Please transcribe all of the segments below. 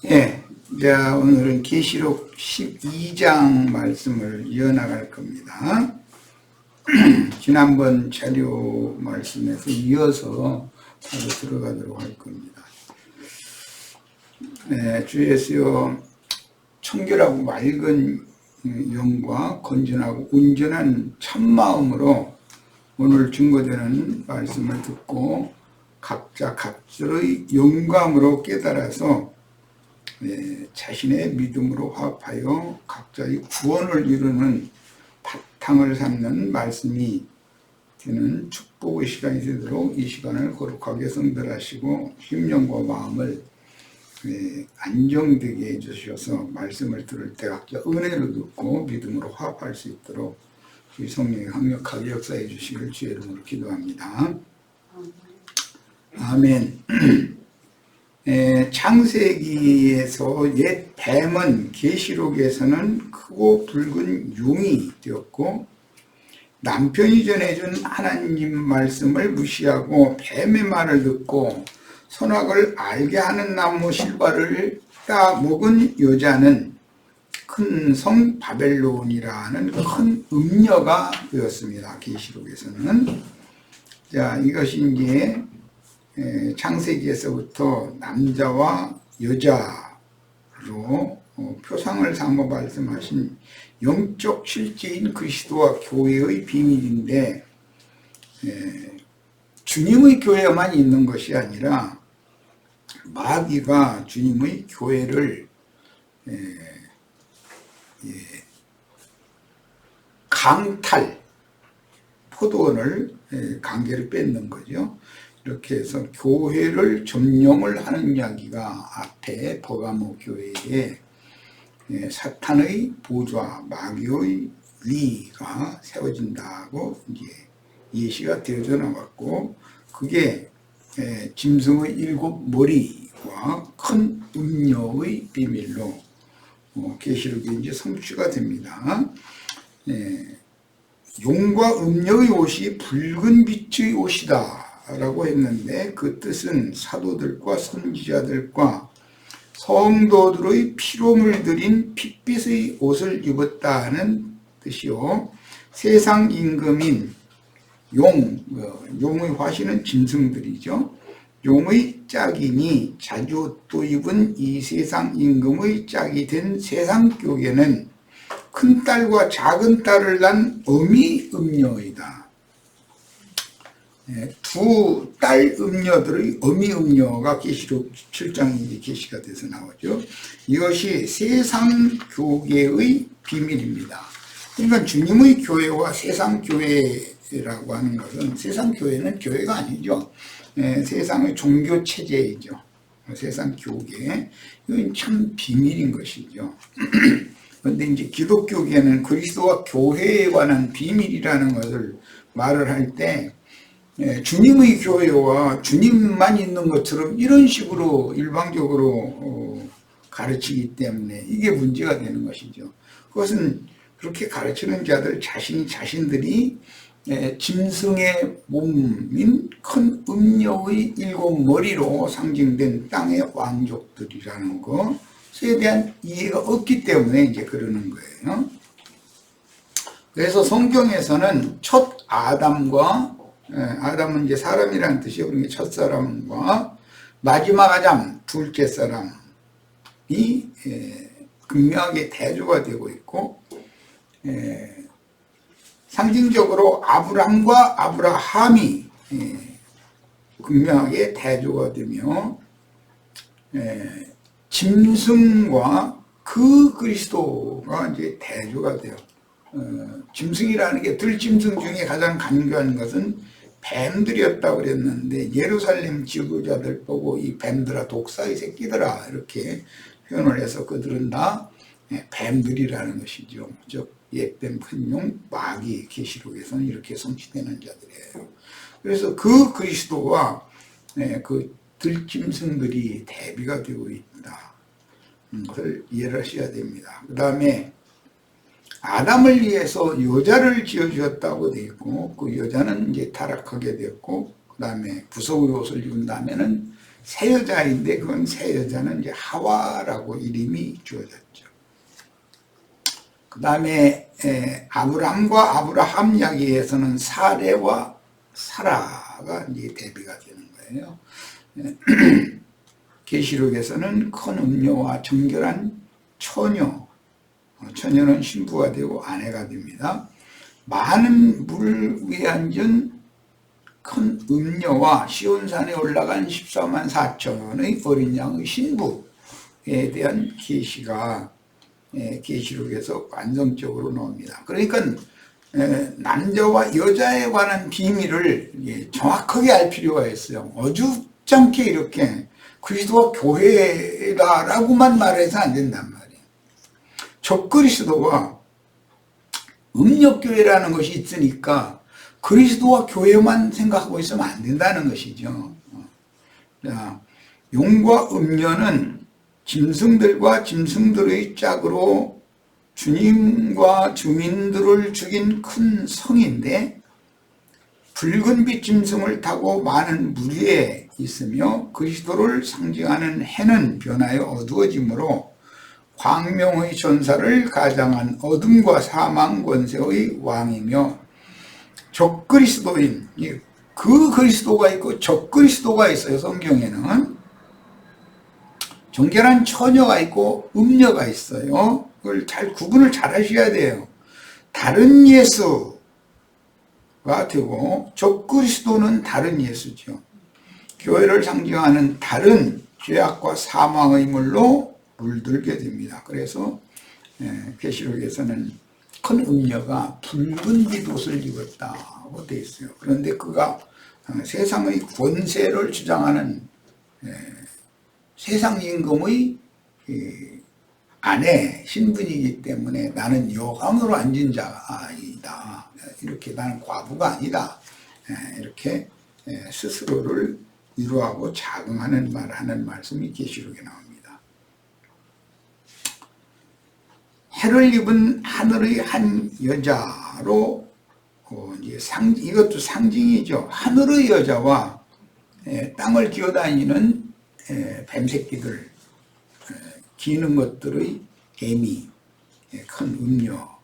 예, 자, 오늘은 계시록 12장 말씀을 이어나갈 겁니다. 지난번 자료 말씀에서 이어서 바로 들어가도록 할 겁니다. 네, 주 예수여, 청결하고 맑은 영과 건전하고 온전한 참마음으로 오늘 증거되는 말씀을 듣고 각자 각자의 영감으로 깨달아서 자신의 믿음으로 화합하여 각자의 구원을 이루는 바탕을 삼는 말씀이 되는 축복의 시간이 되도록 이 시간을 거룩하게 성별하시고 심령과 마음을 안정되게 해주셔서 말씀을 들을 때 각자 은혜로 듣고 믿음으로 화합할 수 있도록 주의 성령이 강력하게 역사해 주시길 주의 이름으로 기도합니다. 아멘. 창세기에서 옛 뱀은 계시록에서는 크고 붉은 용이 되었고, 남편이 전해준 하나님 말씀을 무시하고 뱀의 말을 듣고 선악을 알게 하는 나무 실과를 따먹은 여자는 큰 성 바벨론이라는 큰 음녀가 되었습니다. 계시록에서는. 자, 이것이 이제 창세기에서부터 남자와 여자로 표상을 삼아 말씀하신 영적 실제인 그리스도와 교회의 비밀인데, 주님의 교회만 있는 것이 아니라 마귀가 주님의 교회를 강탈, 포도원을 강제로 뺏는 거죠. 이렇게 해서 교회를 점령을 하는 이야기가 앞에 버가모 교회에 사탄의 보좌, 마귀의 위가 세워진다고 이제 예시가 되어져 나왔고, 그게 짐승의 7머리와 큰 음녀의 비밀로 계시록이 이제 성취가 됩니다. 용과 음녀의 옷이 붉은 빛의 옷이다 라고 했는데, 그 뜻은 사도들과 선지자들과 성도들의 피로 물들인 핏빛의 옷을 입었다는 뜻이요, 세상 임금인 용의 화신은 짐승들이죠. 용의 짝이니 자주 또 입은 이 세상 임금의 짝이 된 세상 교계는 큰딸과 작은딸을 낳은 어미 음녀이다. 두 딸 음녀들의 어미 음녀가 계시록 7장에 계시가 돼서 나오죠. 이것이 세상 교계의 비밀입니다. 그러니까 주님의 교회와 세상 교회라고 하는 것은, 세상 교회는 교회가 아니죠. 세상의 종교 체제이죠. 세상 교계. 이건 참 비밀인 것이죠. 그런데 이제 기독교계는 그리스도와 교회에 관한 비밀이라는 것을 말을 할 때, 주님의 교회와 주님만 있는 것처럼 이런 식으로 일방적으로 가르치기 때문에 이게 문제가 되는 것이죠. 그것은 그렇게 가르치는 자들 자신들이 짐승의 몸인 큰 음녀의 7머리로 상징된 땅의 왕족들이라는 것에 대한 이해가 없기 때문에 이제 그러는 거예요. 그래서 성경에서는 첫 아담은 이제 사람이라는 뜻이요. 그러니까 첫사람과 마지막 아담, 둘째 사람이 극명하게 대조가 되고 있고, 상징적으로 아브람과 아브라함이 극명하게 대조가 되며, 짐승과 그 그리스도가 이제 대조가 돼요. 짐승이라는 게 들짐승 중에 가장 간교한 것은 뱀들이었다고 그랬는데, 예루살렘 지도자들 보고 이 뱀들아, 독사의 새끼들아, 이렇게 표현을 해서 그들은 다 뱀들이라는 것이죠. 즉 옛뱀, 큰용, 마귀, 계시록에서는 이렇게 성취되는 자들이에요. 그래서 그 그리스도와 그 들짐승들이 대비가 되고 있다. 그걸 이해를 하셔야 됩니다. 그 다음에 아담을 위해서 여자를 지어주었다고 되어 있고, 그 여자는 이제 타락하게 되었고, 그 다음에 부속의 옷을 입은 다음에는 새 여자인데 그건 새 여자는 이제 하와라고 이름이 주어졌죠. 그 다음에 아브람과 아브라함 이야기에서는 사레와 사라가 이제 대비가 되는 거예요. 계시록에서는 큰 음녀와 정결한 처녀는 신부가 되고 아내가 됩니다. 많은 물 위에 앉은 큰 음녀와 시온산에 올라간 14만 4천의 어린 양의 신부에 대한 계시가 계시록에서 완성적으로 나옵니다. 그러니까 남자와 여자에 관한 비밀을 정확하게 알 필요가 있어요. 어줍잖게 이렇게 그리스도와 교회다라고만 말해서 안 된단 말이에요. 적그리스도와 음력교회라는 것이 있으니까 그리스도와 교회만 생각하고 있으면 안 된다는 것이죠. 용과 음녀는 짐승들과 짐승들의 짝으로 주님과 주민들을 죽인 큰 성인데 붉은빛 짐승을 타고 많은 물 위에 있으며 그리스도를 상징하는 해는 변하여 어두워지므로 광명의 전사를 가장한 어둠과 사망 권세의 왕이며 적그리스도인, 그 그리스도가 있고 적그리스도가 있어요. 성경에는 정결한 처녀가 있고 음녀가 있어요. 그걸 구분을 잘 하셔야 돼요. 다른 예수가 되고 적그리스도는 다른 예수죠. 교회를 상징하는 다른 죄악과 사망의 물로 물들게 됩니다. 그래서 계시록에서는 큰 음녀가 붉은 빛 옷을 입었다고 되어 있어요. 그런데 그가 세상의 권세를 주장하는 세상 임금의 아내 신분이기 때문에 나는 여왕으로 앉은 자이다. 이렇게 나는 과부가 아니다. 이렇게 스스로를 위로하고 자긍하는 하는 말씀이 계시록에 나옵니다. 해를 입은 하늘의 한 여자로 이제 이것도 상징이죠. 하늘의 여자와 땅을 기어다니는 뱀새끼들, 기는 것들의 개미, 큰 음녀,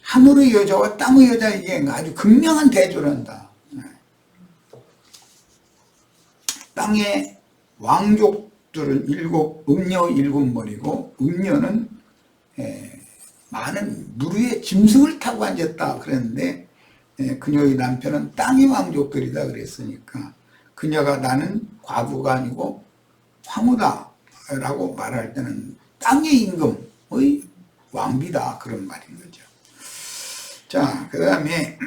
하늘의 여자와 땅의 여자 이게 아주 극명한 대조를 한다. 땅의 왕족들은 음녀의 7머리고 음녀는 많은 물 위에 짐승을 타고 앉았다 그랬는데 그녀의 남편은 땅의 왕족들이다 그랬으니까 그녀가 나는 과부가 아니고 황후다 라고 말할 때는 땅의 임금의 왕비다 그런 말인 거죠. 자, 그 다음에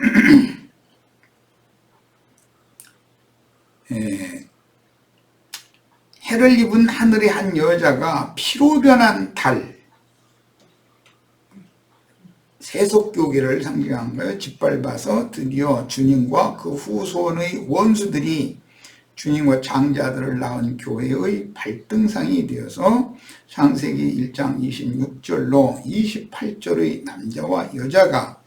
해를 입은 하늘의 한 여자가 피로 변한 달 세속교계를 상징한 거예요. 짓밟아서 드디어 주님과 그 후손의 원수들이 주님과 장자들을 낳은 교회의 발등상이 되어서 창세기 1장 26절로 28절의 남자와 여자가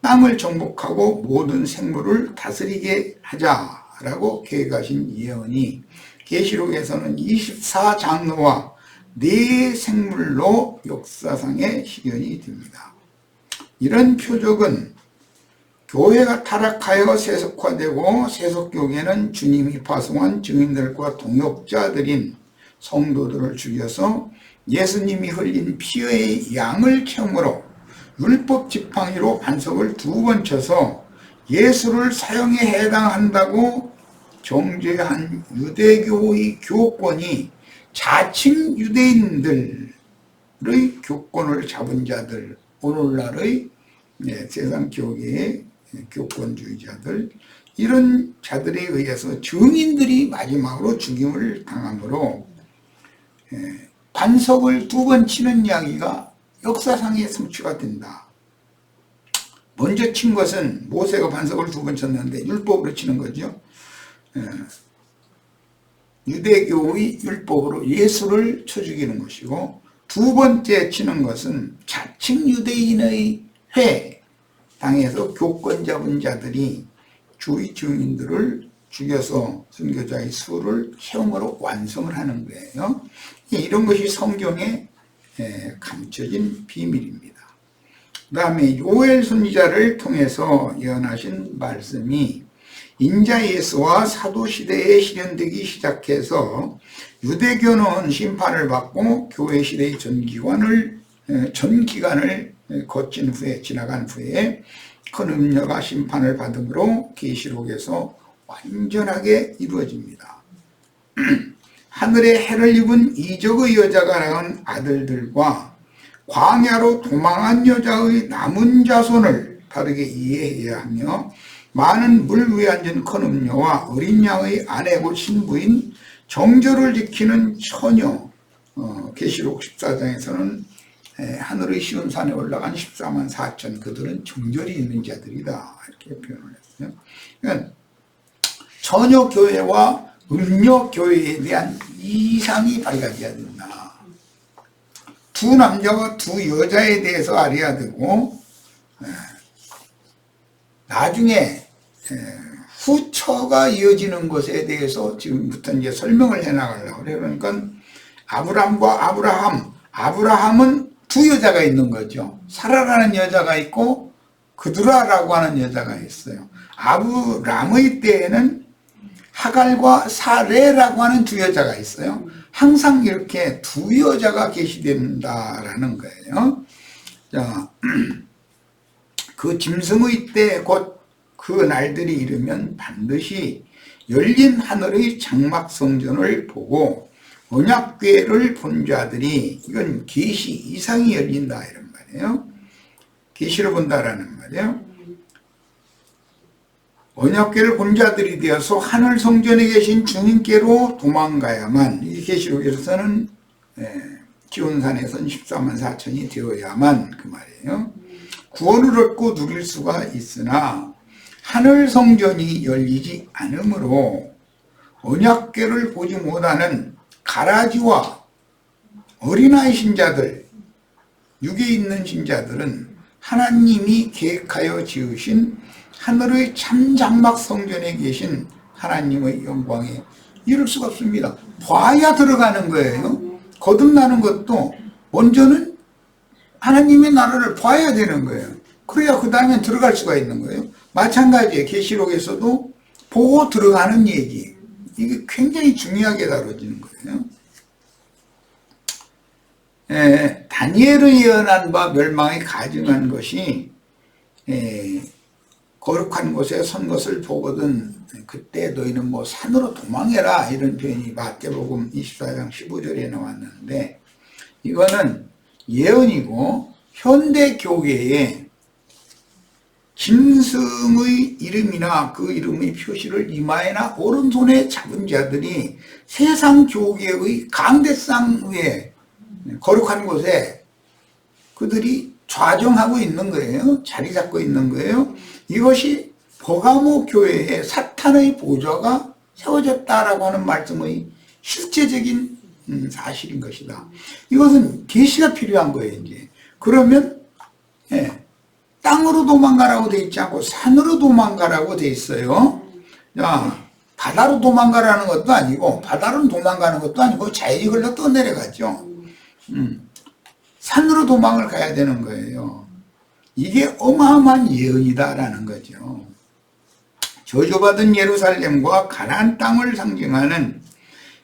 땅을 정복하고 모든 생물을 다스리게 하자라고 계획하신 예언이 계시록에서는 24장로와 4생물로 역사상에 실현이 됩니다. 이런 표적은 교회가 타락하여 세속화되고 세속교계는 주님이 파송한 증인들과 동역자들인 성도들을 죽여서 예수님이 흘린 피의 양을 체험으로 율법 지팡이로 반석을 2번 쳐서 예수를 사형에 해당한다고 정죄한 유대교의 교권이 자칭 유대인들의 교권을 잡은 자들, 오늘날의 세상 교계의 교권주의자들, 이런 자들에 의해서 증인들이 마지막으로 죽임을 당하므로 반석을 2번 치는 이야기가 역사상에 성취가 된다. 먼저 친 것은 모세가 반석을 2번 쳤는데 율법으로 치는 거죠. 유대교의 율법으로 예수를 쳐 죽이는 것이고, 2번째 치는 것은 자칭 유대인의 회 당에서 교권 잡은 자들이 주의 증인들을 죽여서 순교자의 수를 채움으로 완성을 하는 거예요. 이런 것이 성경에 감춰진 비밀입니다. 그 다음에 요엘 선지자를 통해서 예언하신 말씀이 인자 예수와 사도시대에 실현되기 시작해서 유대교는 심판을 받고 교회시대의 전 기간을 거친 후에 지나간 후에 큰 음녀가 심판을 받음으로 계시록에서 완전하게 이루어집니다. 하늘에 해를 입은 이적의 여자가 낳은 아들들과 광야로 도망한 여자의 남은 자손을 다르게 이해해야 하며 많은 물 위에 앉은 큰 음녀와 어린 양의 아내고 신부인 정절을 지키는 처녀, 계시록 14장에서는 하늘의 시온산에 올라간 14만 4천 그들은 정절이 있는 자들이다 이렇게 표현을 했어요. 그러니까 처녀 교회와 음녀 교회에 대한 이상이 발각해야 된다. 두 남자와 두 여자에 대해서 알아야 되고 나중에 후처가 이어지는 것에 대해서 지금부터 이제 설명을 해나가려고 그래요. 그러니까 아브람과 아브라함은 두 여자가 있는 거죠. 사라라는 여자가 있고 그두라라고 하는 여자가 있어요. 아브람의 때에는 하갈과 사레라고 하는 두 여자가 있어요. 항상 이렇게 두 여자가 계시된다라는 거예요. 자, 그 짐승의 때 곧 그 날들이 이르면 반드시 열린 하늘의 장막 성전을 보고 언약궤를 본 자들이 이건 계시 이상이 열린다 이런 말이에요. 계시를 본다라는 말이에요. 언약궤를 본 자들이 되어서 하늘 성전에 계신 주님께로 도망가야만 이 계시록에서는 기온산에서는 14만 4천이 되어야만 그 말이에요. 구원을 얻고 누릴 수가 있으나 하늘 성전이 열리지 않으므로 언약궤를 보지 못하는 가라지와 어린아이 신자들, 육에 있는 신자들은 하나님이 계획하여 지으신 하늘의 참 장막 성전에 계신 하나님의 영광에 이룰 수가 없습니다. 봐야 들어가는 거예요. 거듭나는 것도 먼저는 하나님의 나라를 봐야 되는 거예요. 그래야 그 다음에 들어갈 수가 있는 거예요. 마찬가지에 계시록에서도 보고 들어가는 얘기, 이게 굉장히 중요하게 다뤄지는 거예요. 다니엘의 예언한 바 멸망이 가증한 것이 거룩한 곳에 선 것을 보거든 그때 너희는 뭐 산으로 도망해라 이런 표현이 마태복음 24장 15절에 나왔는데 이거는 예언이고 현대 교계에 짐승의 이름이나 그 이름의 표시를 이마에나 오른손에 잡은 자들이 세상 교계의 강대상 위에 거룩한 곳에 그들이 좌정하고 있는 거예요. 자리 잡고 있는 거예요. 이것이 버가모 교회에 사탄의 보좌가 세워졌다라고 하는 말씀의 실제적인 사실인 것이다. 이것은 계시가 필요한 거예요. 이제 그러면 땅으로 도망가라고 돼 있지 않고 산으로 도망가라고 돼 있어요. 자, 바다로 도망가라는 것도 아니고 바다로 도망가는 것도 아니고 자연이 흘러 떠내려가죠. 산으로 도망을 가야 되는 거예요. 이게 어마어마한 예언이다라는 거죠. 저주받은 예루살렘과 가나안 땅을 상징하는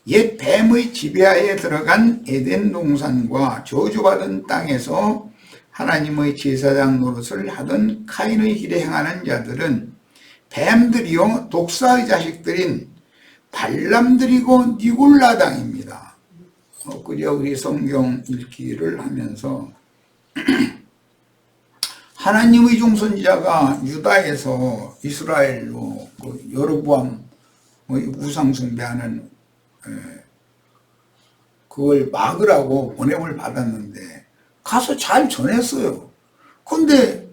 옛 뱀의 지배하에 들어간 에덴 동산과 저주받은 땅에서 하나님의 제사장 노릇을 하던 카인의 길에 행하는 자들은 뱀들이요 독사의 자식들인 발람들이고 니골라당입니다. 그저 우리 성경 읽기를 하면서 하나님의 종선지자가 유다에서 이스라엘로 여로보암 우상 숭배하는 그걸 막으라고 보냄을 받았는데 가서 잘 전했어요. 근데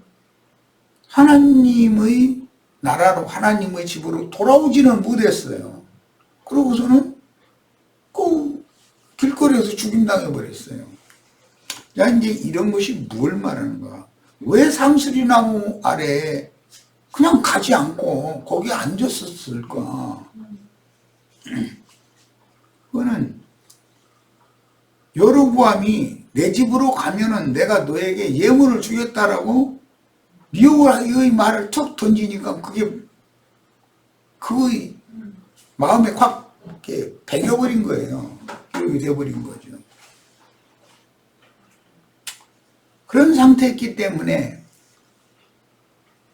하나님의 나라로 하나님의 집으로 돌아오지는 못했어요. 그러고서는 그 길거리에서 죽임당해 버렸어요. 야, 이제 이런 것이 뭘 말하는가? 왜 상수리나무 아래에 그냥 가지 않고 거기 앉았었을까? 그거는 여로보암이 내 집으로 가면은 내가 너에게 예물을 주겠다라고 미혹의 말을 툭 던지니까 그게 그의 마음에 확 이렇게 배겨버린 거예요. 그렇게 돼버린 거죠. 그런 상태였기 때문에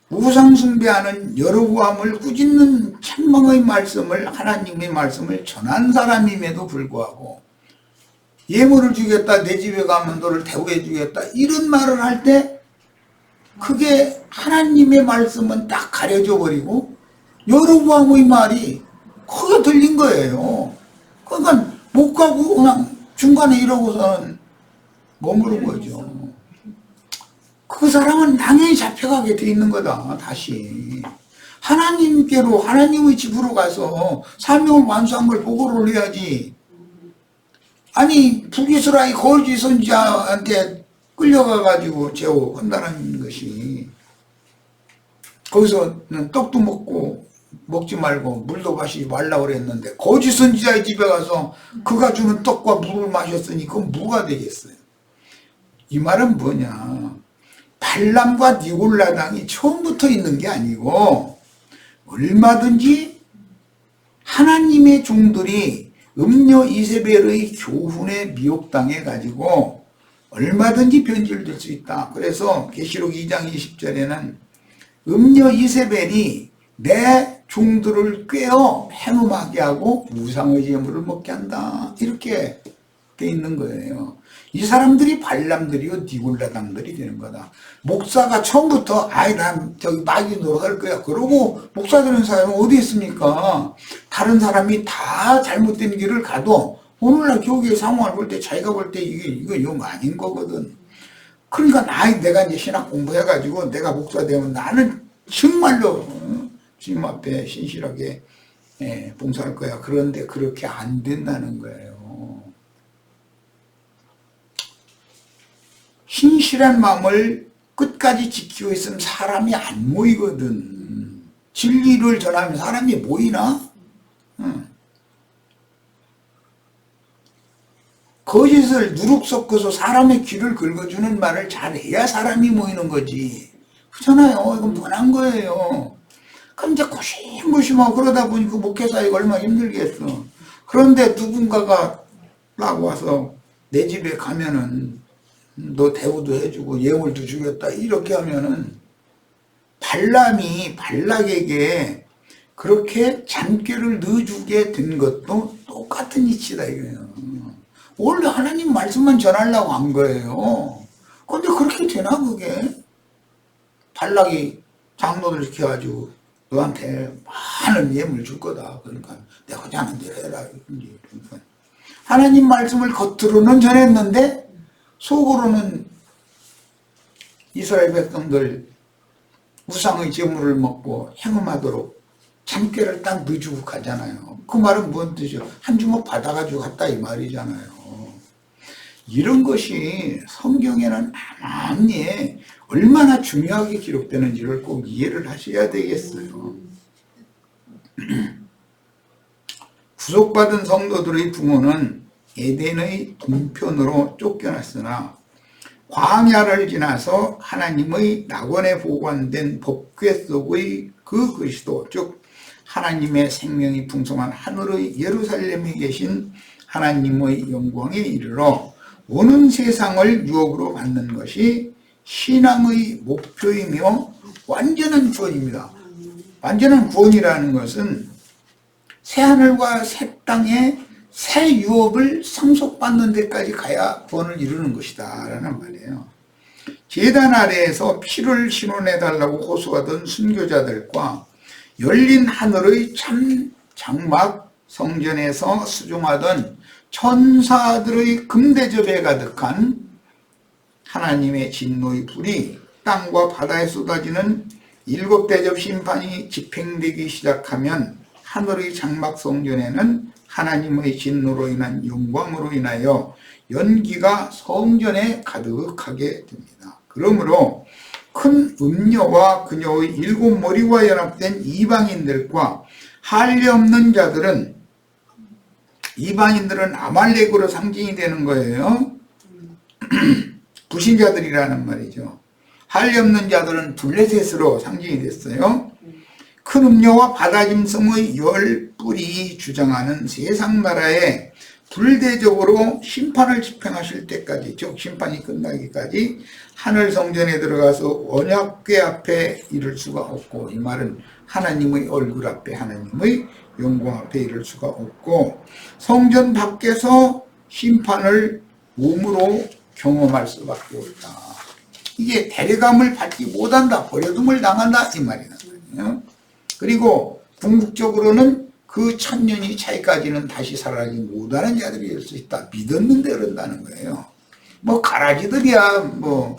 우상숭배하는 여로보암을 꾸짖는 책망의 말씀을, 하나님의 말씀을 전한 사람임에도 불구하고 예물을 주겠다, 내 집에 가면 너를 대우해 주겠다, 이런 말을 할 때 그게 하나님의 말씀은 딱 가려져 버리고 여로보암의 말이 크게 들린 거예요. 그러니까 못 가고 그냥 중간에 이러고서는 머무른 거죠. 그 사람은 당연히 잡혀가게 돼 있는 거다. 다시 하나님께로, 하나님의 집으로 가서 사명을 완수한 걸 보고를 해야지. 아니 북이스라엘 거짓 선지자한테 끌려가가지고 제어한다는 것이, 거기서는 떡도 먹지 말고 물도 마시지 말라고 그랬는데 거짓 선지자의 집에 가서 그가 주는 떡과 물을 마셨으니 그건 뭐가 되겠어요? 이 말은 뭐냐, 발람과 니골라당이 처음부터 있는 게 아니고 얼마든지 하나님의 종들이 음녀 이세벨의 교훈에 미혹당해 가지고 얼마든지 변질될 수 있다. 그래서 계시록 2장 20절에는 음녀 이세벨이 내 종들을 꿰어 행음하게 하고 우상의 제물을 먹게 한다, 이렇게 돼 있는 거예요. 이 사람들이 발람들이요 니골라당들이 되는 거다. 목사가 처음부터 난 저기 마귀 노릇할 거야 그러고 목사 되는 사람은 어디 있습니까? 다른 사람이 다 잘못된 길을 가도 오늘날 교회의 상황을 볼 때 자기가 볼 때 이거 영 아닌 거거든. 그러니까 내가 이제 신학 공부해가지고 내가 목사 되면 나는 정말로 주님 앞에 신실하게 봉사할 거야. 그런데 그렇게 안 된다는 거예요. 신실한 마음을 끝까지 지키고 있으면 사람이 안 모이거든. 진리를 전하면 사람이 모이나? 거짓을 누룩 섞어서 사람의 귀를 긁어주는 말을 잘해야 사람이 모이는 거지. 그렇잖아요. 이건 뻔한 거예요. 그럼 이제 고심고심하고 그러다 보니 그 목회사회가 얼마나 힘들겠어. 그런데 누군가가 막 와서 내 집에 가면은 너 대우도 해주고 예물도 주겠다, 이렇게 하면은 발람이 발락에게 그렇게 잔꾀를 넣어주게 된 것도 똑같은 이치다 이거예요. 원래 하나님 말씀만 전하려고 한 거예요. 근데 그렇게 되나 그게? 발락이 장로들 시켜가지고 너한테 많은 예물 줄 거다. 그러니까 내가 하자는 대로 해라. 그러니까 하나님 말씀을 겉으로는 전했는데 속으로는 이스라엘 백성들 우상의 제물을 먹고 행음하도록 참깨를 딱 넣어주고 가잖아요. 그 말은 뭔 뜻이요? 한 주먹 받아가지고 갔다 이 말이잖아요. 이런 것이 성경에는 나만히 얼마나 중요하게 기록되는지를 꼭 이해를 하셔야 되겠어요. 구속받은 성도들의 부모는 에덴의 동편으로 쫓겨났으나 광야를 지나서 하나님의 낙원에 보관된 법궤 속의 그 그리스도, 즉 하나님의 생명이 풍성한 하늘의 예루살렘에 계신 하나님의 영광에 이르러 오는 세상을 유업으로 받는 것이 신앙의 목표이며 완전한 구원입니다. 완전한 구원이라는 것은 새하늘과 새 땅에 새 유업을 상속받는 데까지 가야 구원을 이루는 것이다 라는 말이에요. 제단 아래에서 피를 신원해달라고 호소하던 순교자들과 열린 하늘의 참 장막 성전에서 수종하던 천사들의 금대접에 가득한 하나님의 진노의 불이 땅과 바다에 쏟아지는 7대접 심판이 집행되기 시작하면 하늘의 장막 성전에는 하나님의 진노로 인한 영광으로 인하여 연기가 성전에 가득하게 됩니다. 그러므로 큰 음녀와 그녀의 7머리와 연합된 이방인들과 할례 없는 자들은, 이방인들은 아말렉으로 상징이 되는 거예요. 불신자들이라는 말이죠. 할례 없는 자들은 블레셋으로 상징이 됐어요. 큰 음녀와 바다짐승의 10뿔이 주장하는 세상 나라에 불대적으로 심판을 집행하실 때까지, 즉 심판이 끝나기까지 하늘 성전에 들어가서 언약궤 앞에 이를 수가 없고, 이 말은 하나님의 얼굴 앞에, 하나님의 영광 앞에 이를 수가 없고, 성전 밖에서 심판을 몸으로 경험할 수밖에 없다. 이게 대례감을 받지 못한다, 버려둠을 당한다, 이 말이거든요. 그리고 궁극적으로는 그 1000년이 차이까지는 다시 살아나지 못하는 자들이 될 수 있다. 믿었는데 그런다는 거예요. 뭐 가라지들이야 뭐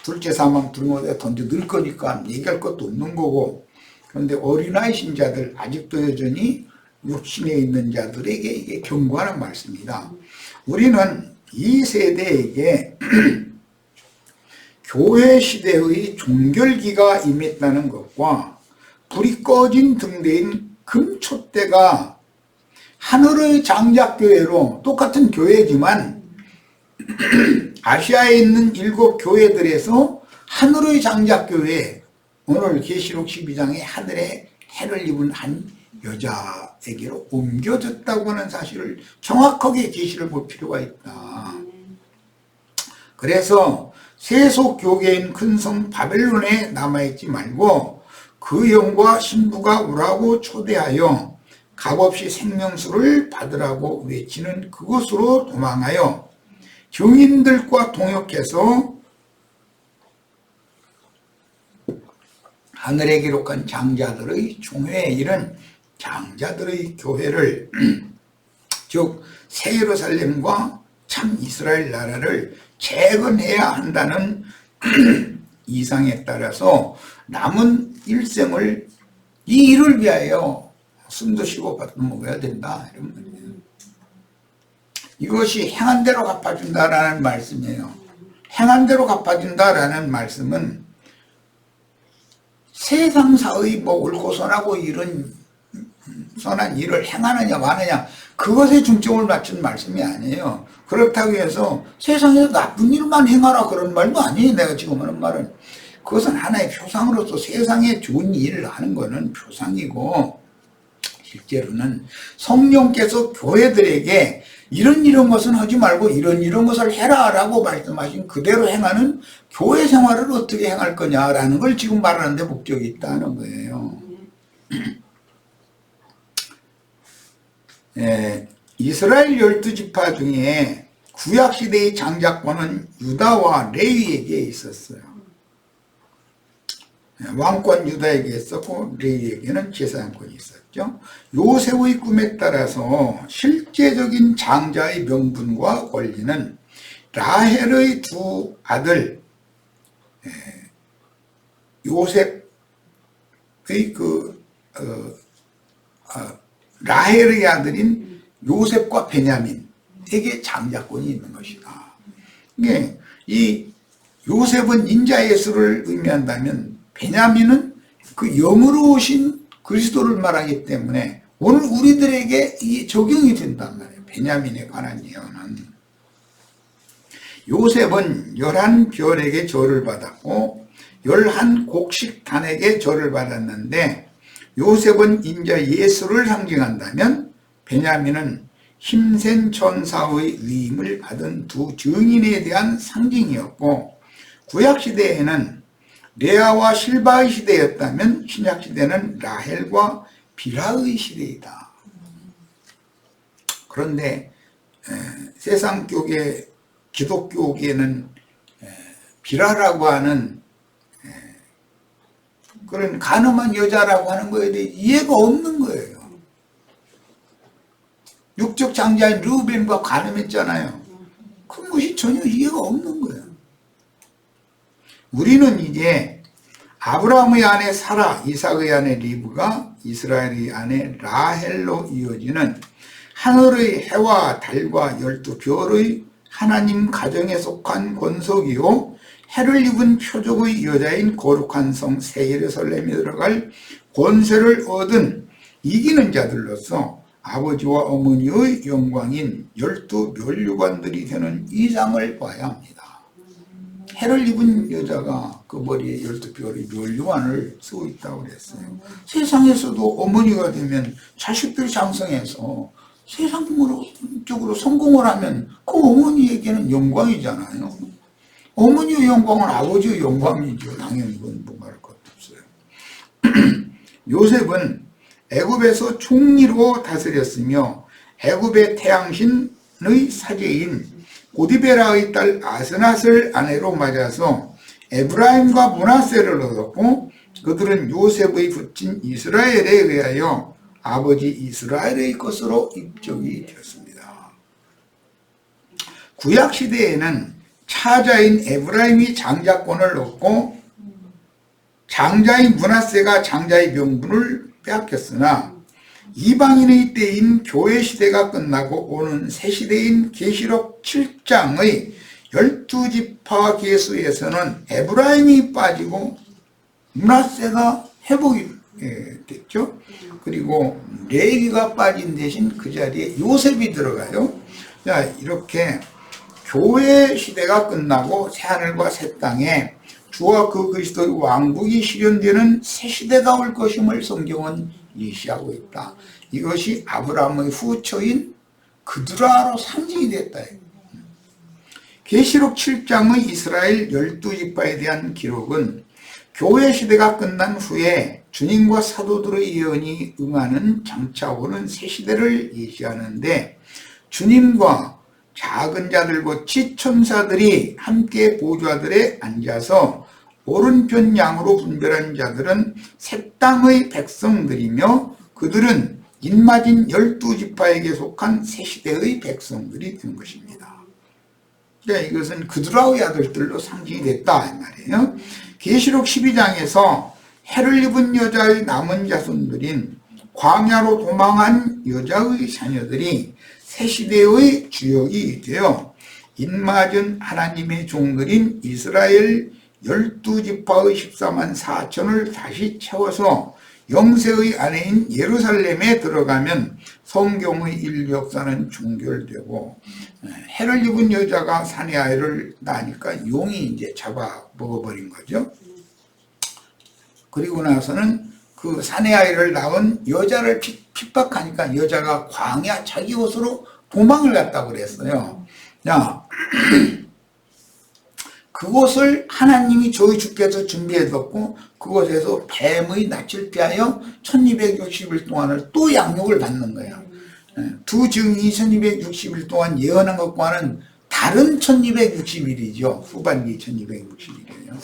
둘째 사망 둘못에 던져 넣을 거니까 얘기할 것도 없는 거고, 그런데 어린아이 신자들, 아직도 여전히 육신에 있는 자들에게 이게 경고하는 말씀이다. 우리는 이 세대에게 교회 시대의 종결기가 임했다는 것과 불이 꺼진 등대인 금촛대가 하늘의 장작교회로, 똑같은 교회지만 아시아에 있는 7교회들에서 하늘의 장작교회, 오늘 계시록 12장에 하늘에 해를 입은 한 여자에게로 옮겨졌다고 하는 사실을 정확하게 계시를 볼 필요가 있다. 그래서 세속교계인 큰 성 바벨론에 남아있지 말고 그 영과 신부가 오라고 초대하여 값없이 생명수를 받으라고 외치는 그곳으로 도망하여 증인들과 동역해서 하늘에 기록한 장자들의 총회에 이른 장자들의 교회를 즉 새 예루살렘과 참 이스라엘 나라를 재건해야 한다는 이상에 따라서 남은 일생을 이 일을 위하여 숨도 쉬고 밥도 먹어야 된다, 이런 말이에요. 이것이 행한 대로 갚아준다라는 말씀이에요. 행한 대로 갚아준다라는 말씀은 세상사의 뭐 옳고 선하고 이런 선한 일을 행하느냐 마느냐 그것에 중점을 맞춘 말씀이 아니에요. 그렇다고 해서 세상에서 나쁜 일만 행하라 그런 말도 아니에요. 내가 지금 하는 말은 그것은 하나의 표상으로서 세상에 좋은 일을 하는 거는 표상이고, 실제로는 성령께서 교회들에게 이런 것은 하지 말고 이런 것을 해라 라고 말씀하신 그대로 행하는 교회 생활을 어떻게 행할 거냐라는 걸 지금 말하는 데 목적이 있다는 거예요. 이스라엘 12지파 중에 구약시대의 장자권은 유다와 레위에게 있었어요. 왕권 유다에게 있었고 레위에게는 제사장권이 있었죠. 요셉의 꿈에 따라서 실제적인 장자의 명분과 권리는 라헬의 두 아들 요셉의 라헬의 아들인 요셉과 베냐민에게 장자권이 있는 것이다. 이게 이 요셉은 인자 예수를 의미한다면 베냐민은 그 영으로 오신 그리스도를 말하기 때문에 오늘 우리들에게 이 적용이 된단 말이에요. 베냐민에 관한 예언은. 요셉은 11별에게 절을 받았고 11곡식단에게 절을 받았는데, 요셉은 인자 예수를 상징한다면 베냐민은 힘센 천사의 위임을 받은 두 증인에 대한 상징이었고, 구약시대에는 레아와 실바의 시대였다면 신약시대는 라헬과 빌하의 시대이다. 그런데 세상교계 기독교계는 빌하라고 하는 그런 가늠한 여자라고 하는 거에 대해 이해가 없는 거예요. 육적 장자인 르우벤과 가늠했잖아요. 그것이 전혀 이해가 없는 거예요. 우리는 이제 아브라함의 아내 사라, 이삭의 아내 리브가 이스라엘의 아내 라헬로 이어지는 하늘의 해와 달과 12별의 하나님 가정에 속한 권속이요 해를 입은 표적의 여자인 거룩한 성 새 예루살렘에 들어갈 권세를 얻은 이기는 자들로서 아버지와 어머니의 영광인 12 면류관들이 되는 이상을 봐야 합니다. 해를 입은 여자가 그 머리에 12별의 면류관을 쓰고 있다고 그랬어요. 세상에서도 어머니가 되면 자식들이 장성해서 세상적으로 성공을 하면 그 어머니에게는 영광이잖아요. 어머니의 영광은 아버지의 영광이죠. 당연히 그건 뭐 말할 것도 없어요. 요셉은 애굽에서 총리로 다스렸으며 애굽의 태양신의 사제인 고디베라의 딸 아스낫을 아내로 맞아서 에브라임과 므낫세를 얻었고 그들은 요셉의 부친 이스라엘에 의하여 아버지 이스라엘의 것으로 입적이 되었습니다. 구약시대에는 차자인 에브라임이 장자권을 얻고 장자인 므낫세가 장자의 명분을 빼앗겼으나 이방인의 때인 교회 시대가 끝나고 오는 새 시대인 계시록 7장의 12지파 계수에서는 에브라임이 빠지고 므낫세가 회복이 됐죠. 그리고 레위가 빠진 대신 그 자리에 요셉이 들어가요. 자, 이렇게 교회 시대가 끝나고 새하늘과 새 땅에 주와 그 그리스도의 왕국이 실현되는 새 시대가 올 것임을 성경은 예시하고 있다. 이것이 아브라함의 후처인 그드라로 상징이 됐다. 계시록 7장의 이스라엘 12지파에 대한 기록은 교회 시대가 끝난 후에 주님과 사도들의 예언이 응하는 장차 오는 새 시대를 예시하는데 주님과 작은 자들 곧 지천사들이 함께 보좌들에 앉아서 오른편 양으로 분별한 자들은 새 땅의 백성들이며 그들은 인마진 12지파에게 속한 새 시대의 백성들이 된 것입니다. 그러니까 이것은 그드라의 아들들로 상징이 됐다 이 말이에요. 계시록 12장에서 해를 입은 여자의 남은 자손들인 광야로 도망한 여자의 자녀들이 새 시대의 주역이 되어 인맞은 하나님의 종들인 이스라엘 12지파의 14만 4천을 다시 채워서 영세의 아내인 예루살렘에 들어가면 성경의 인류 역사는 종결되고 해를 입은 여자가 사내 아이를 낳으니까 용이 이제 잡아 먹어버린 거죠. 그리고 나서는 그 사내 아이를 낳은 여자를 핍박하니까 여자가 광야 자기 옷으로 도망을 갔다고 그랬어요. 자, 그곳을 하나님이 저희 주께서 준비해뒀고 그곳에서 뱀의 낯을 피하여 1260일 동안을 또 양육을 받는 거예요. 두 증인이 1260일 동안 예언한 것과는 다른 1260일이죠. 후반기 1260일이에요.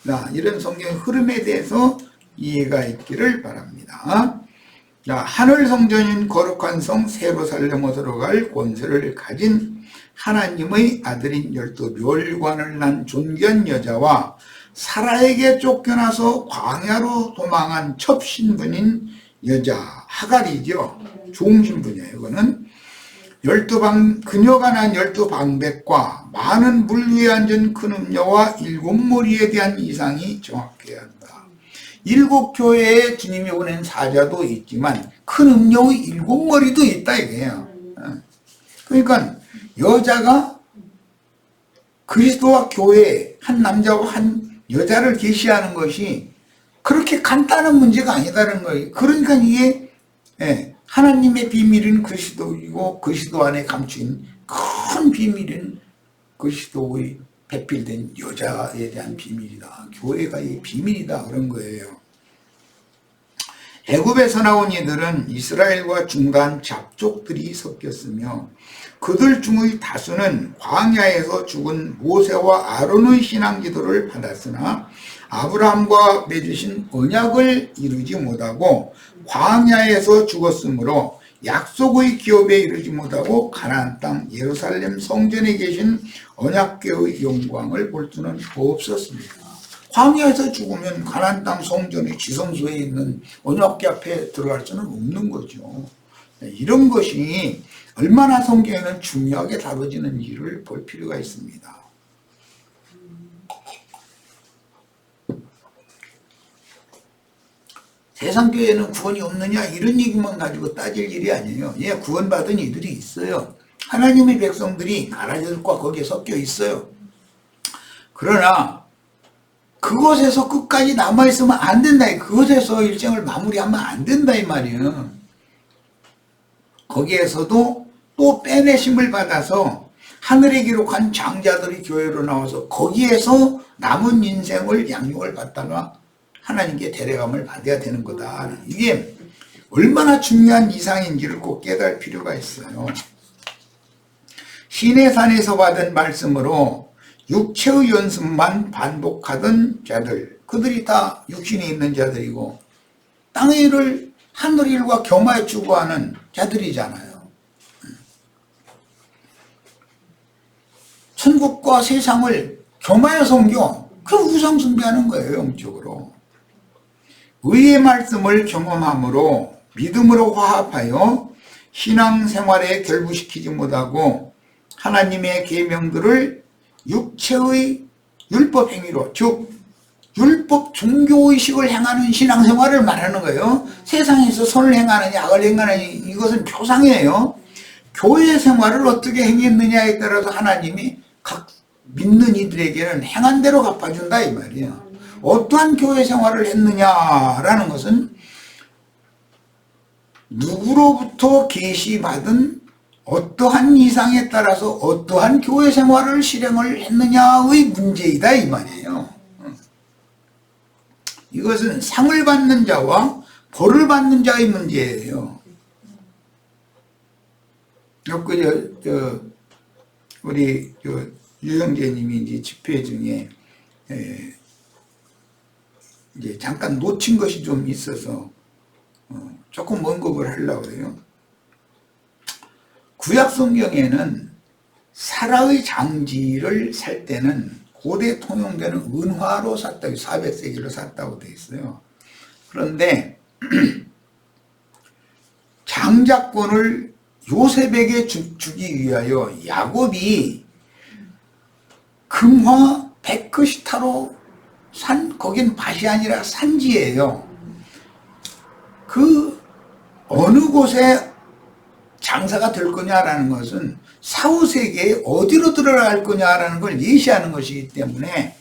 자, 이런 성경의 흐름에 대해서 이해가 있기를 바랍니다. 자, 하늘 성전인 거룩한 성 예루살렘으로 들어갈 권세를 가진 하나님의 아들인 12 면류관을 낳은 존귀한 여자와 사라에게 쫓겨나서 광야로 도망한 첩 신분인 여자 하갈이죠. 좋은 신분이에요. 이거는 그녀가 낳은 12방백과 많은 물 위에 앉은 큰 음녀와 7무리에 대한 이상이 정확해야 한다. 7교회에 주님이 보낸 사자도 있지만 큰 음녀의 7머리도 있다 이거예요. 그러니까 여자가 그리스도와 교회 한 남자와 한 여자를 계시하는 것이 그렇게 간단한 문제가 아니다는 거예요. 그러니까 이게 하나님의 비밀은 그리스도이고 그리스도 안에 감추인 큰 비밀은 그리스도의 배필된 여자에 대한 비밀이다. 교회가 이 비밀이다 그런 거예요. 애굽에서 나온 이들은 이스라엘과 중간 잡족들이 섞였으며 그들 중의 다수는 광야에서 죽은 모세와 아론의 신앙지도를 받았으나 아브라함과 맺으신 언약을 이루지 못하고 광야에서 죽었으므로 약속의 기업에 이르지 못하고 가나안 땅 예루살렘 성전에 계신 언약궤의 영광을 볼 수는 없었습니다. 광야에서 죽으면 가나안 땅 성전의 지성소에 있는 언약궤 앞에 들어갈 수는 없는 거죠. 이런 것이 얼마나 성경에는 중요하게 다뤄지는지를 볼 필요가 있습니다. 세상 교회는 구원이 없느냐 이런 얘기만 가지고 따질 일이 아니에요. 예, 구원받은 이들이 있어요. 하나님의 백성들이 가라지들과 거기에 섞여 있어요. 그러나 그곳에서 끝까지 남아있으면 안 된다. 그곳에서 일정을 마무리하면 안 된다 이 말이에요. 거기에서도 또 빼내심을 받아서 하늘에 기록한 장자들이 교회로 나와서 거기에서 남은 인생을 양육을 받다가 하나님께 데려감을 받아야 되는 거다. 이게 얼마나 중요한 이상인지를 꼭 깨달을 필요가 있어요. 시내산에서 받은 말씀으로 육체의 연습만 반복하던 자들, 그들이 다 육신에 있는 자들이고 땅의 일을 하늘 일과 겸하여 추구하는 자들이잖아요. 천국과 세상을 겸하여 섬겨, 그 우상 숭배하는 거예요. 영적으로. 의의 말씀을 경험함으로 믿음으로 화합하여 신앙생활에 결부시키지 못하고 하나님의 계명들을 육체의 율법 행위로, 즉 율법 종교의식을 행하는 신앙생활을 말하는 거예요. 세상에서 선을 행하느냐 악을 행하느냐 이것은 표상이에요. 교회 생활을 어떻게 행했느냐에 따라서 하나님이 각 믿는 이들에게는 행한 대로 갚아준다 이 말이에요. 어떠한 교회 생활을 했느냐라는 것은 누구로부터 계시받은 어떠한 이상에 따라서 어떠한 교회 생활을 실행을 했느냐의 문제이다 이 말이에요. 이것은 상을 받는 자와 벌을 받는 자의 문제예요. 우리 유형제님이 이제 집회 중에 이제 잠깐 놓친 것이 좀 있어서 조금 언급을 하려고 해요. 구약 성경에는 사라의 장지를 살 때는 고대 통용되는 은화로 샀다고 400세기로 샀다고 되어 있어요. 그런데 장자권을 요셉에게 주기 위하여 야곱이 금화 베크시타로 산, 거긴 밭이 아니라 산지예요. 그 어느 곳에 장사가 될 거냐라는 것은 사후세계에 어디로 들어갈 거냐라는 걸 예시하는 것이기 때문에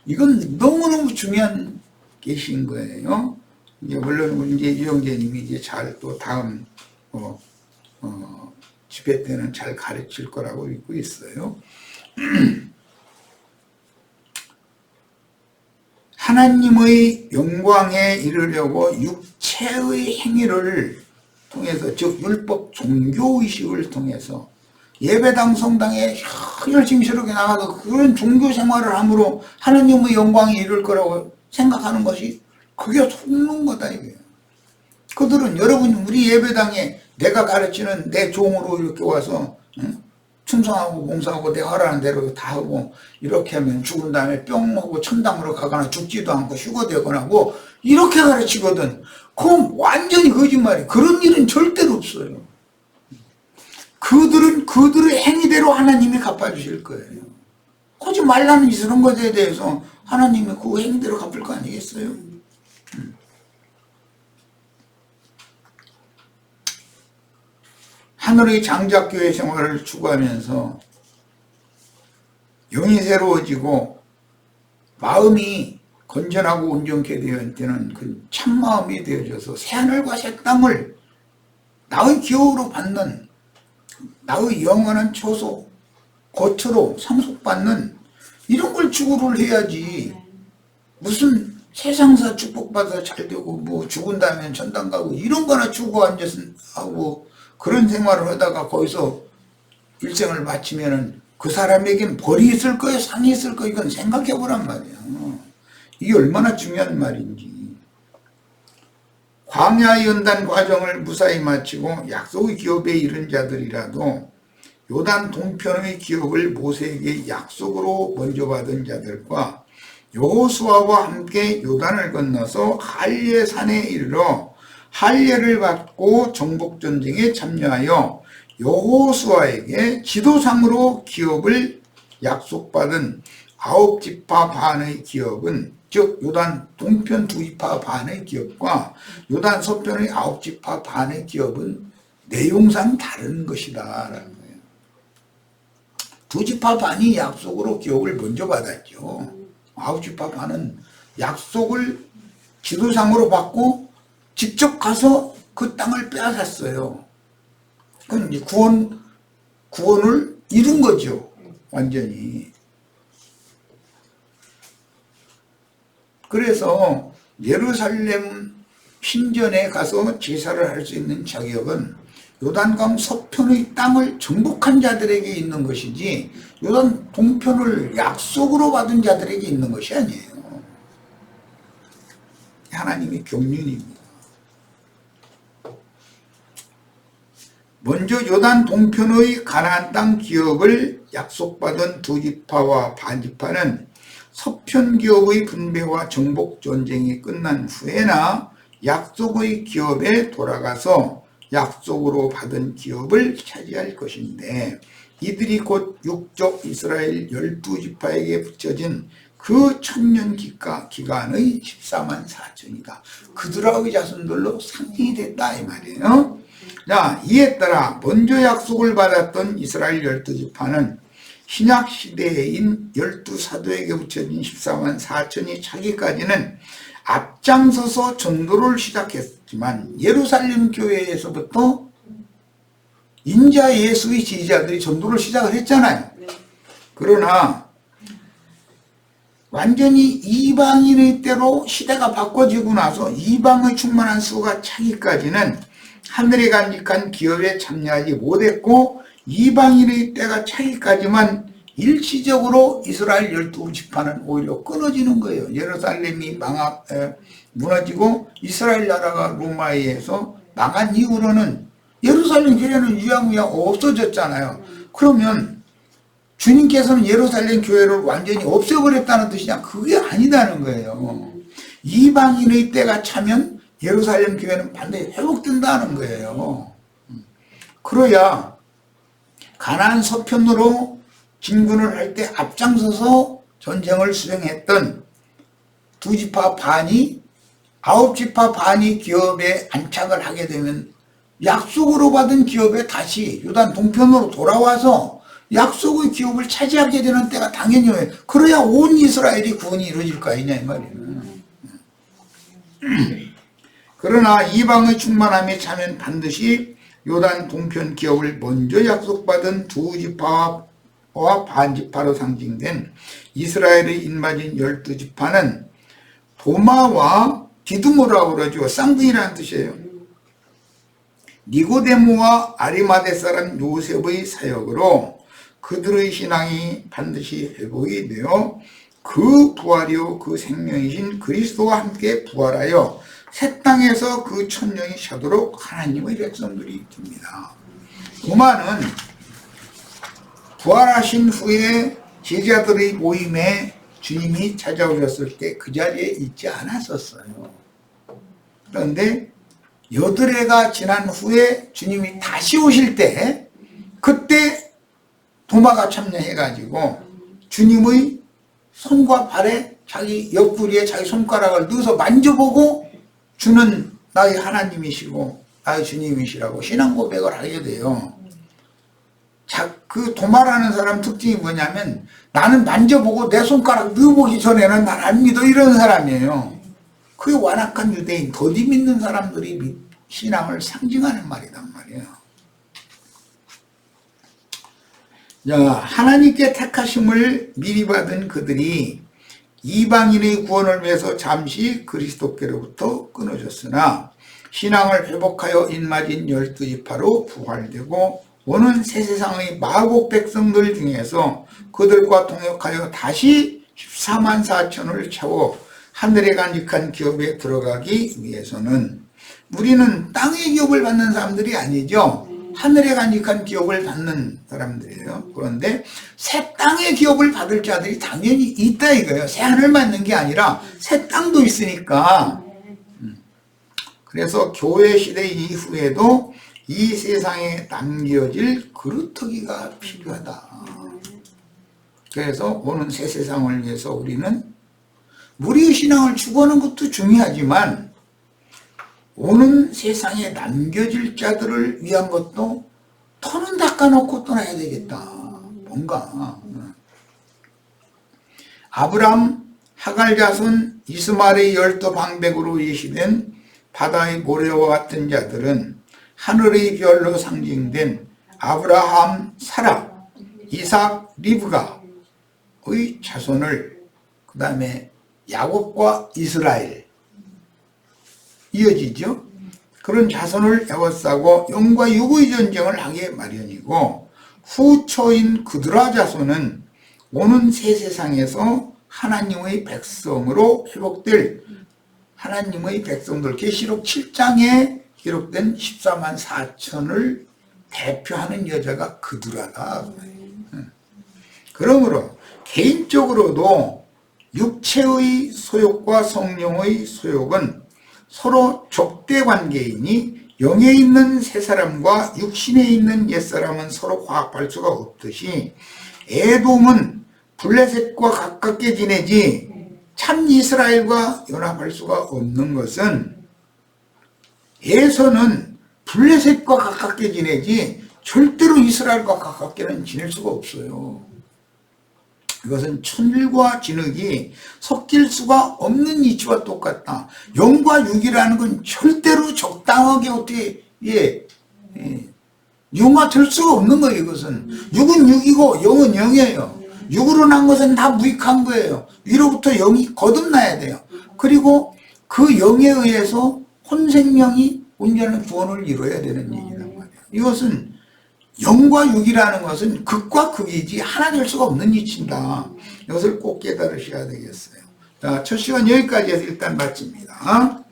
이건 너무너무 중요한 계시인 거예요. 이제 물론 이제 유영재님이 이제 잘 또 다음 집회 때는 잘 가르칠 거라고 믿고 있어요. 하나님의 영광에 이르려고 육체의 행위를 통해서, 즉 율법 종교의식을 통해서 예배당 성당에 열심스럽게 나가서 그런 종교 생활을 함으로 하나님의 영광이 이룰 거라고 생각하는 것이 그게 속는 거다 이거예요. 그들은 여러분 우리 예배당에 내가 가르치는 내 종으로 이렇게 와서 충성하고 봉사하고 내가 하라는 대로 다 하고 이렇게 하면 죽은 다음에 뿅 하고 천당으로 가거나 죽지도 않고 휴거되거나 하고 이렇게 가르치거든. 그건 완전히 거짓말이에요. 그런 일은 절대로 없어요. 그들은 그들의 행위대로 하나님이 갚아주실 거예요. 하지 말라는 이런 것에 대해서 하나님이 그 행위대로 갚을 거 아니겠어요? 하늘의 장자교회 생활을 추구하면서 영이 새로워지고 마음이 건전하고 온전케 되어지는 그 참마음이 되어져서 새하늘과 새 땅을 나의 기업으로 받는, 나의 영원한 초소, 거처로 상속받는 이런 걸 추구를 해야지. 무슨 세상사 축복받아 잘되고 뭐 죽은 다음에 천당 가고 이런 거나 추구 앉아서 하고 그런 생활을 하다가 거기서 일생을 마치면은 그 사람에겐 벌이 있을 거예요, 상이 있을 거예요. 이건 생각해 보란 말이야. 이게 얼마나 중요한 말인지. 광야 연단 과정을 무사히 마치고 약속의 기업에 이른 자들이라도 요단 동편의 기업을 모세에게 약속으로 먼저 받은 자들과 여호수아와 함께 요단을 건너서 할례 산에 이르러 할례를 받고 정복전쟁에 참여하여 여호수아에게 지도상으로 기업을 약속받은 9지파 반의 기업은, 즉 요단 동편 2지파 반의 기업과 요단 서편의 9지파 반의 기업은 내용상 다른 것이다 라는 거예요. 2지파 반이 약속으로 기업을 먼저 받았죠. 9지파 반은 약속을 지도상으로 받고 직접 가서 그 땅을 빼앗았어요. 그럼 이제 구원을 이룬 거죠. 완전히. 그래서 예루살렘 신전에 가서 제사를 할 수 있는 자격은 요단강 서편의 땅을 정복한 자들에게 있는 것이지 요단 동편을 약속으로 받은 자들에게 있는 것이 아니에요. 하나님의 경륜입니다. 먼저 요단 동편의 가나안 땅 기업을 약속받은 2지파와 반지파는 서편 기업의 분배와 정복 전쟁이 끝난 후에나 약속의 기업에 돌아가서 약속으로 받은 기업을 차지할 것인데, 이들이 곧 육족 이스라엘 12지파에게 붙여진 그 천년 기간의 14만 4천이다. 그들의 자손들로 상징이 됐다 이 말이에요. 자, 이에 따라 먼저 약속을 받았던 이스라엘 12지파는 신약 시대인 12사도에게 붙여진 14만 4천이 차기까지는 앞장서서 전도를 시작했지만 예루살렘 교회에서부터 인자 예수의 지지자들이 전도를 시작을 했잖아요. 그러나 완전히 이방인의 때로 시대가 바꿔지고 나서 이방의 충만한 수가 차기까지는 하늘에 간직한 기업에 참여하지 못했고, 이방인의 때가 차기까지만 일시적으로 이스라엘 12지파는 오히려 끊어지는 거예요. 예루살렘이 무너지고 이스라엘 나라가 로마에 의해서 망한 이후로는 예루살렘 교회는 유야무야 없어졌잖아요. 그러면 주님께서는 예루살렘 교회를 완전히 없애버렸다는 뜻이냐? 그게 아니다는 거예요. 이방인의 때가 차면 예루살렘 교회는 반드시 회복된다는 거예요. 그래야 가나안 서편으로 진군을 할 때 앞장서서 전쟁을 수행했던 2지파 반이 9지파 반이 기업에 안착을 하게 되면 약속으로 받은 기업에 다시 요단 동편으로 돌아와서 약속의 기업을 차지하게 되는 때가 당연히 와요. 그래야 온 이스라엘이 구원이 이루어질 거 아니냐 이 말이에요. 그러나 이방의 충만함에 차면 반드시 요단 동편 기업을 먼저 약속받은 2지파와 반지파로 상징된 이스라엘의 인마진 12지파는 도마와 디두모라고 그러죠. 쌍둥이라는 뜻이에요. 니고데모와 아리마대 사람 요셉의 사역으로 그들의 신앙이 반드시 회복이 되어 그 부활이요 그 생명이신 그리스도와 함께 부활하여 새 땅에서 그 천년이 차도록 하나님의 백성들이 됩니다. 도마는 부활하신 후에 제자들의 모임에 주님이 찾아오셨을 때 그 자리에 있지 않았었어요. 그런데 8해가 지난 후에 주님이 다시 오실 때 그때 도마가 참여해가지고 주님의 손과 발에 자기 옆구리에 자기 손가락을 넣어서 만져보고 주는 나의 하나님이시고 나의 주님이시라고 신앙 고백을 하게 돼요. 그 도마라는 사람 특징이 뭐냐면 나는 만져보고 내 손가락 넣어보기 전에는 난 안 믿어 이런 사람이에요. 그게 완악한 유대인 더디 믿는 사람들이 신앙을 상징하는 말이란 말이에요. 자, 하나님께 택하심을 미리 받은 그들이 이방인의 구원을 위해서 잠시 그리스도께로부터 끊어졌으나 신앙을 회복하여 인마진 12지파로 부활되고 오는 새 세상의 마곡 백성들 중에서 그들과 통역하여 다시 14만 4천을 채워 하늘에 간직한 기업에 들어가기 위해서는 우리는 땅의 기업을 받는 사람들이 아니죠. 하늘에 간직한 기업을 받는 사람들이에요. 그런데 새 땅의 기업을 받을 자들이 당연히 있다 이거예요. 새 하늘 받는 게 아니라 새 땅도 있으니까. 그래서 교회 시대 이후에도 이 세상에 남겨질 그루터기가 필요하다. 그래서 오는 새 세상을 위해서 우리는 우리의 신앙을 추구하는 것도 중요하지만 오는 세상에 남겨질 자들을 위한 것도 터는 닦아놓고 떠나야 되겠다. 뭔가 아브람, 하갈 자손, 이스마엘의 열두 방백으로 예시된 바다의 모래와 같은 자들은 하늘의 별로 상징된 아브라함, 사라, 이삭, 리브가의 자손을 그 다음에 야곱과 이스라엘 이어지죠. 그런 자손을 에워싸고 영과 육의 전쟁을 하게 마련이고 후초인 그드라 자손은 오는 새 세상에서 하나님의 백성으로 회복될 하나님의 백성들 계시록 7장에 기록된 14만 4천을 대표하는 여자가 그드라다. 그러므로 개인적으로도 육체의 소욕과 성령의 소욕은 서로 족대 관계이니 영에 있는 새 사람과 육신에 있는 옛 사람은 서로 화합할 수가 없듯이 에돔은 블레셋과 가깝게 지내지 참 이스라엘과 연합할 수가 없는 것은 에서는 블레셋과 가깝게 지내지 절대로 이스라엘과 가깝게는 지낼 수가 없어요. 이것은 천일과 진흙이 섞일 수가 없는 이치와 똑같다. 영과 육이라는 건 절대로 적당하게 어떻게 융화될 수가 없는 거예요. 이것은 육은 육이고 영은 영이에요. 육으로 난 것은 다 무익한 거예요. 위로부터 영이 거듭나야 돼요. 그리고 그 영에 의해서 혼생명이 온전한 구원을 이루어야 되는 얘기란 말이에요. 이것은 영과 육이라는 것은 극과 극이지 하나 될 수가 없는 이치다. 이것을 꼭 깨달으셔야 되겠어요. 자, 첫 시간 여기까지 해서 일단 마칩니다.